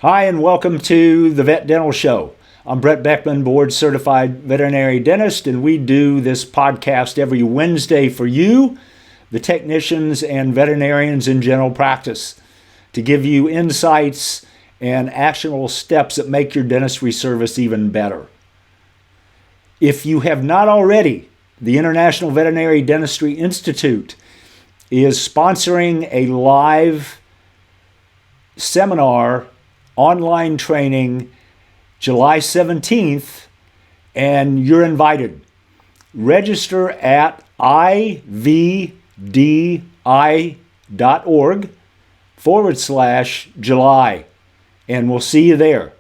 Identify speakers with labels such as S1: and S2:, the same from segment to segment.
S1: Hi, and welcome to the Vet Dental Show. I'm Brett Beckman, board certified veterinary dentist, and we do this podcast every Wednesday for you, the technicians and veterinarians in general practice, to give you insights and actionable steps that make your dentistry service even better. If you have not already, the International Veterinary Dentistry Institute is sponsoring a live seminar online training July 17th, and you're invited. Register at ivdi.org/July, and we'll see you there.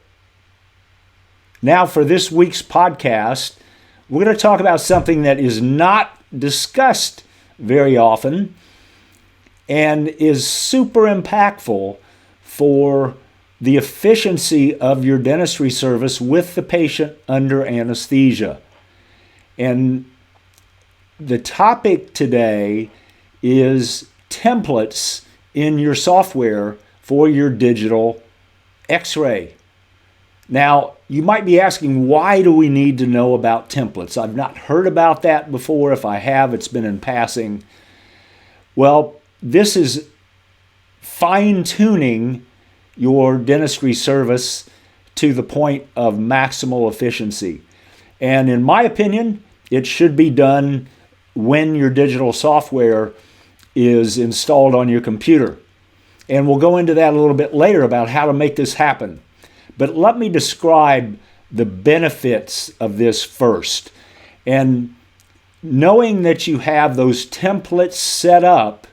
S1: Now, for this week's podcast, we're going to talk about something that is not discussed very often and is super impactful for the efficiency of your dentistry service with the patient under anesthesia. And the topic today is templates in your software for your digital X-ray. Now, you might be asking, why do we need to know about templates? I've not heard about that before. If I have, it's been in passing. Well, this is fine-tuning your dentistry service to the point of maximal efficiency. And in my opinion, it should be done when your digital software is installed on your computer. And we'll go into that a little bit later about how to make this happen. But let me describe the benefits of this first. And knowing that you have those templates set up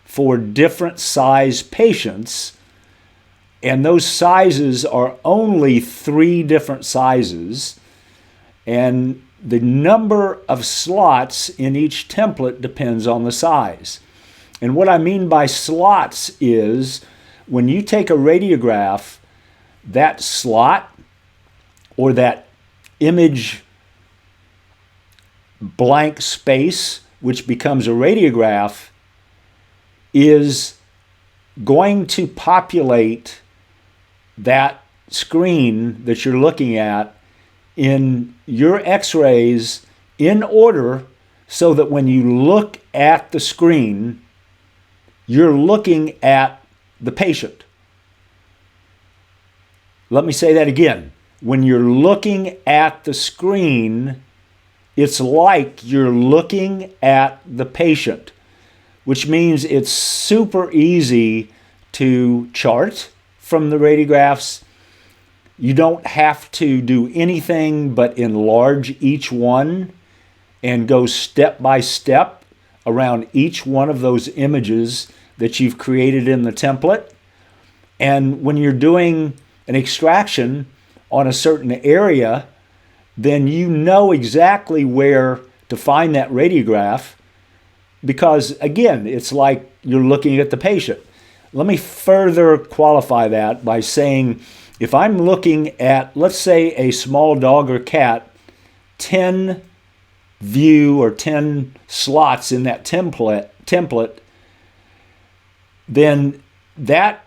S1: for different size patients, and those sizes are only 3 different sizes, and the number of slots in each template depends on the size. And what I mean by slots is when you take a radiograph, that slot or that image blank space, which becomes a radiograph, is going to populate that screen that you're looking at in your X-rays in order so that when you look at the screen, you're looking at the patient. Let me say that again. When you're looking at the screen, it's like you're looking at the patient, which means it's super easy to chart from the radiographs. You don't have to do anything but enlarge each one and go step by step around each one of those images that you've created in the template. And when you're doing an extraction on a certain area, then you know exactly where to find that radiograph because, again, it's like you're looking at the patient. Let me further qualify that by saying if I'm looking at, let's say, a small dog or cat, 10 view or 10 slots in that template, then that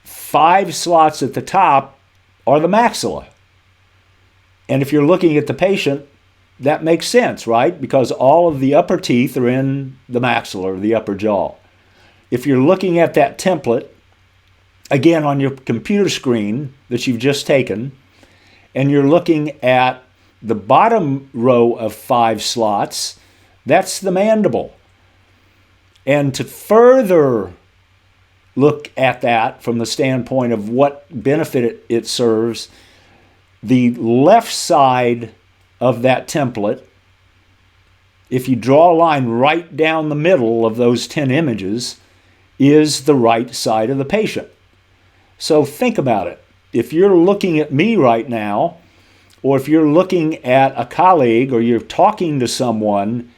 S1: 5 slots at the top are the maxilla. And if you're looking at the patient, that makes sense, right? Because all of the upper teeth are in the maxilla or the upper jaw. If you're looking at that template, again on your computer screen that you've just taken, and you're looking at the bottom row of 5 slots, that's the mandible. And to further look at that from the standpoint of what benefit it serves, the left side of that template, if you draw a line right down the middle of those 10 images, is the right side of the patient. So think about it. If you're looking at me right now, or if you're looking at a colleague or you're talking to someone,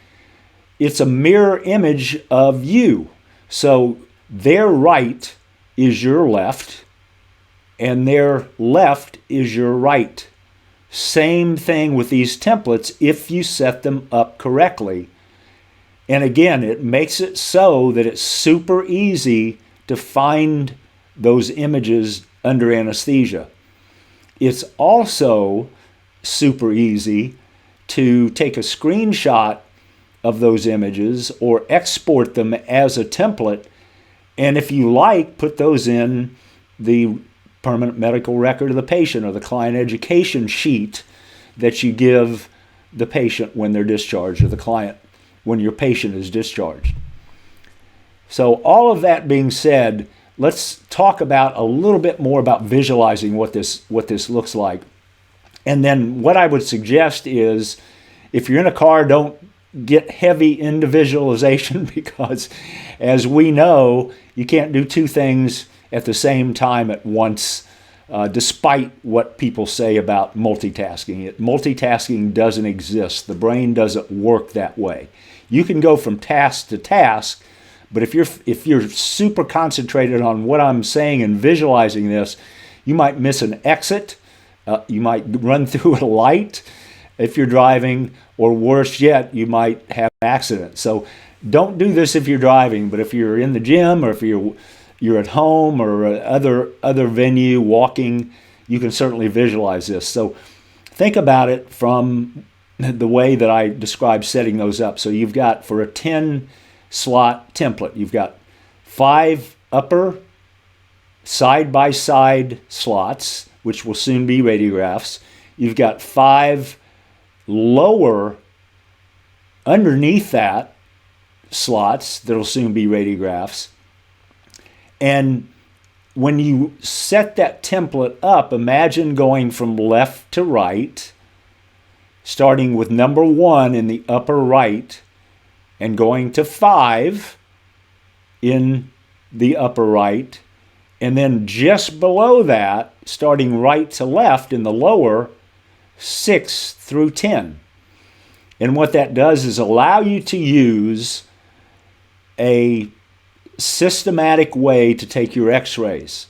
S1: it's a mirror image of you. So their right is your left, and their left is your right. Same thing with these templates if you set them up correctly. And again, it makes it so that it's super easy to find those images under anesthesia. It's also super easy to take a screenshot of those images or export them as a template, and if you like, put those in the permanent medical record of the patient or the client education sheet that you give the patient when they're discharged, or the client when your patient is discharged. So all of that being said, let's talk about a little bit more about visualizing what this looks like. And then what I would suggest is, if you're in a car, don't get heavy into visualization, because as we know, you can't do two things at the same time at once, despite what people say about multitasking. Multitasking doesn't exist. The brain doesn't work that way. You can go from task to task, but if you're super concentrated on what I'm saying and visualizing this, you might miss an exit. You might run through a light if you're driving, or worse yet, you might have an accident. So don't do this if you're driving, but if you're in the gym, or if you're at home or other venue walking, you can certainly visualize this. So think about it from the way that I described setting those up. So you've got, for a 10 slot template, you've got 5 upper side-by-side slots, which will soon be radiographs. You've got 5 lower underneath that slots that'll soon be radiographs. And when you set that template up, imagine going from left to right, starting with number 1 in the upper right and going to 5 in the upper right, and then just below that, starting right to left in the lower, 6 through 10. And what that does is allow you to use a systematic way to take your x-rays.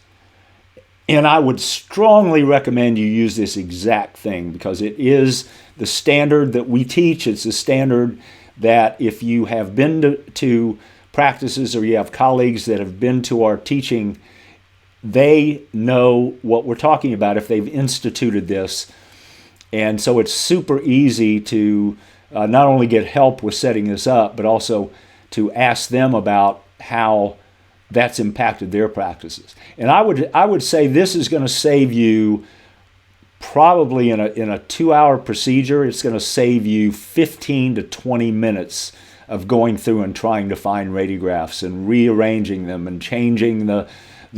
S1: And I would strongly recommend you use this exact thing, because it is the standard that we teach. It's the standard that if you have been to practices, or you have colleagues that have been to our teaching, they know what we're talking about if they've instituted this. And so it's super easy to not only get help with setting this up, but also to ask them about how that's impacted their practices. And I would say this is going to save you, probably in a 2-hour procedure, it's going to save you 15 to 20 minutes of going through and trying to find radiographs and rearranging them and changing the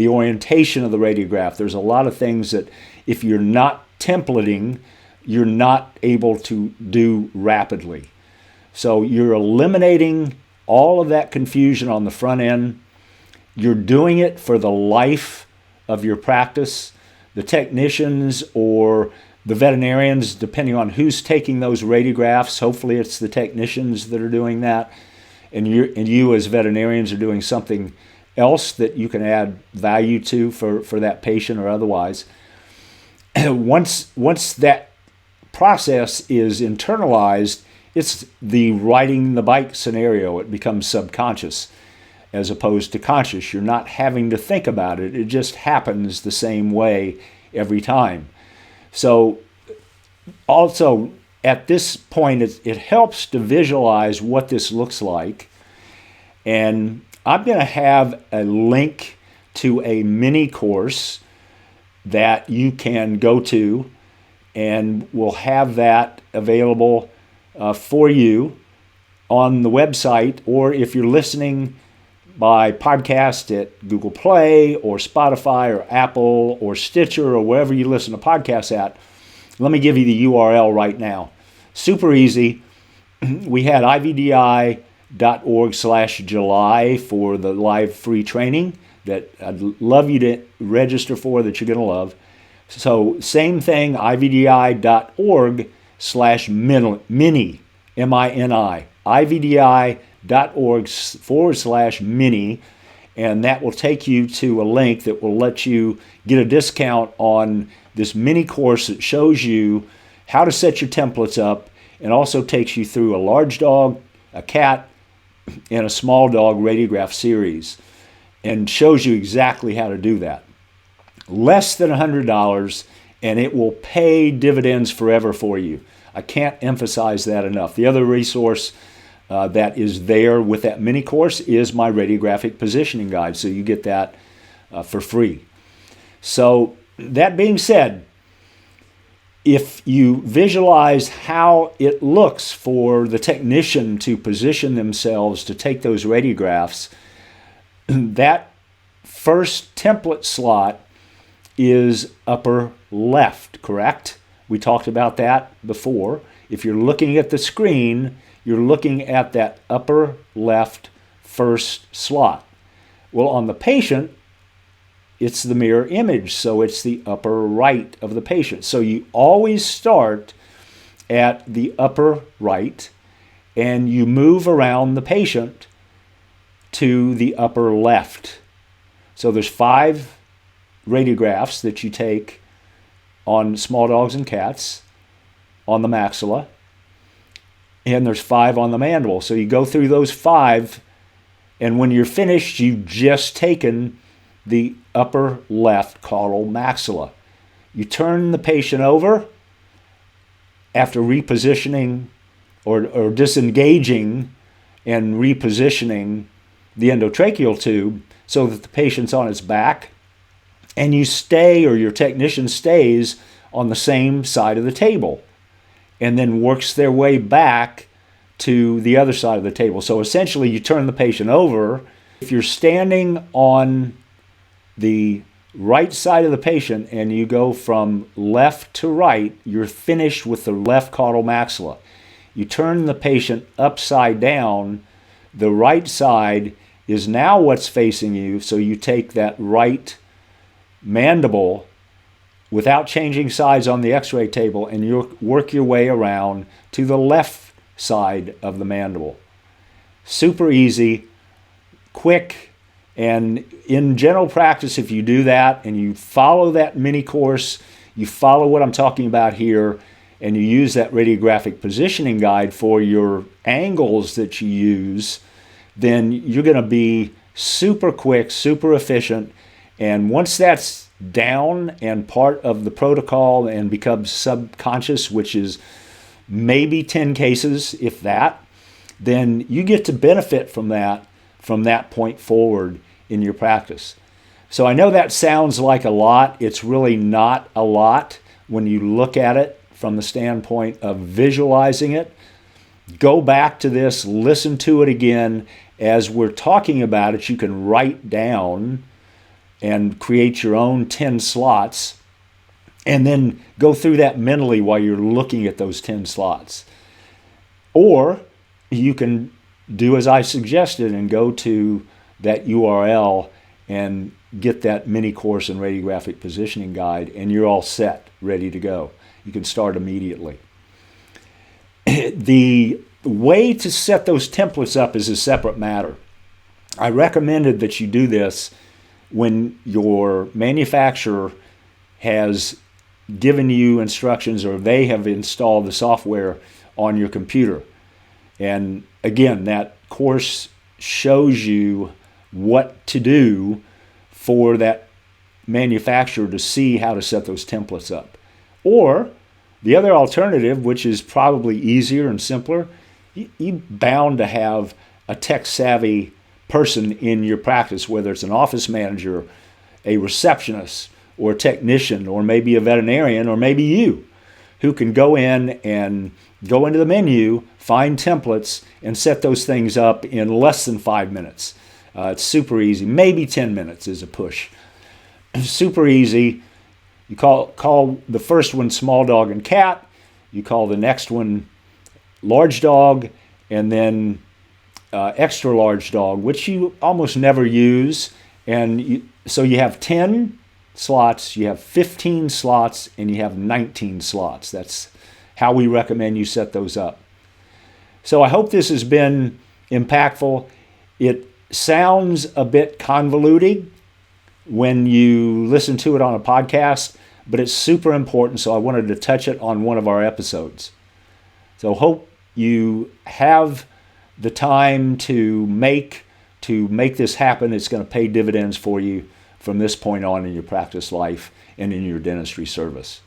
S1: orientation of the radiograph. There's a lot of things that, if you're not templating, you're not able to do rapidly. So you're eliminating all of that confusion on the front end. You're doing it for the life of your practice. The technicians or the veterinarians, depending on who's taking those radiographs, hopefully it's the technicians that are doing that, and you as veterinarians are doing something else that you can add value to for that patient or otherwise. Once that process is internalized, it's the riding the bike scenario. It becomes subconscious as opposed to conscious. You're not having to think about it. It just happens the same way every time. So also at this point, it helps to visualize what this looks like. And I'm going to have a link to a mini course that you can go to, and we'll have that available for you on the website, or if you're listening by podcast at Google Play or Spotify or Apple or Stitcher or wherever you listen to podcasts at, let me give you the URL right now. Super easy. We had ivdi.org/July for the live free training that I'd love you to register for, that you're going to love. So same thing, ivdi.org/mini, M-I-N-I, ivdi.org/mini, and that will take you to a link that will let you get a discount on this mini course that shows you how to set your templates up, and also takes you through a large dog, a cat, and a small dog radiograph series. and shows you exactly how to do that. Less than $100, and it will pay dividends forever for you. I can't emphasize that enough. The other resource that is there with that mini course is my radiographic positioning guide, so you get that for free. So that being said, if you visualize how it looks for the technician to position themselves to take those radiographs, that first template slot is upper left, correct? We talked about that before. If you're looking at the screen, you're looking at that upper left first slot. Well, on the patient, it's the mirror image, so it's the upper right of the patient. So you always start at the upper right, and you move around the patient to the upper left. So there's 5 radiographs that you take on small dogs and cats on the maxilla, and there's 5 on the mandible. So you go through those 5, and when you're finished, you've just taken the upper left caudal maxilla. You turn the patient over after repositioning or disengaging and repositioning the endotracheal tube so that the patient's on its back, and you stay, or your technician stays, on the same side of the table and then works their way back to the other side of the table. So essentially you turn the patient over. If you're standing on the right side of the patient and you go from left to right, you're finished with the left caudal maxilla. You turn the patient upside down, the right side is now what's facing you, so you take that right mandible without changing sides on the x-ray table, and you work your way around to the left side of the mandible. Super easy, quick, and in general practice, if you do that and you follow that mini course, you follow what I'm talking about here, and you use that radiographic positioning guide for your angles that you use, then you're going to be super quick, super efficient. And once that's down and part of the protocol and becomes subconscious, which is maybe 10 cases, if that, then you get to benefit from that point forward in your practice. So I know that sounds like a lot. It's really not a lot when you look at it from the standpoint of visualizing it. Go back to this, listen to it again. As we're talking about it, you can write down and create your own 10 slots, and then go through that mentally while you're looking at those 10 slots. Or you can do as I suggested and go to that URL and get that mini course and radiographic positioning guide, and you're all set, ready to go. You can start immediately. The way to set those templates up is a separate matter. I recommended that you do this when your manufacturer has given you instructions or they have installed the software on your computer. And again, that course shows you what to do for that manufacturer to see how to set those templates up. Or the other alternative, which is probably easier and simpler, you're bound to have a tech-savvy person in your practice, whether it's an office manager, a receptionist, or a technician, or maybe a veterinarian, or maybe you, who can go in and go into the menu, find templates, and set those things up in less than 5 minutes. It's super easy. Maybe 10 minutes is a push. Super easy. You call the first one small dog and cat. You call the next one large dog, and then extra large dog, which you almost never use. And so you have 10 slots, you have 15 slots, and you have 19 slots. That's how we recommend you set those up. So I hope this has been impactful. It sounds a bit convoluted when you listen to it on a podcast, but it's super important, so I wanted to touch it on one of our episodes. So hope you have the time to make to make this happen. It's going to pay dividends for you from this point on in your practice life and in your dentistry service.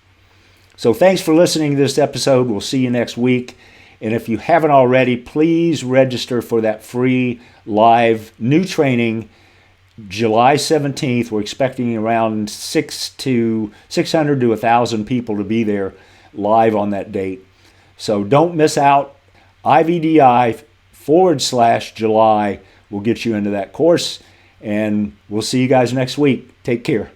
S1: So thanks for listening to this episode. We'll see you next week. And if you haven't already, please register for that free live new training July 17th. We're expecting around 600 to 1,000 people to be there live on that date. So don't miss out. IVDI/July will get you into that course. And we'll see you guys next week. Take care.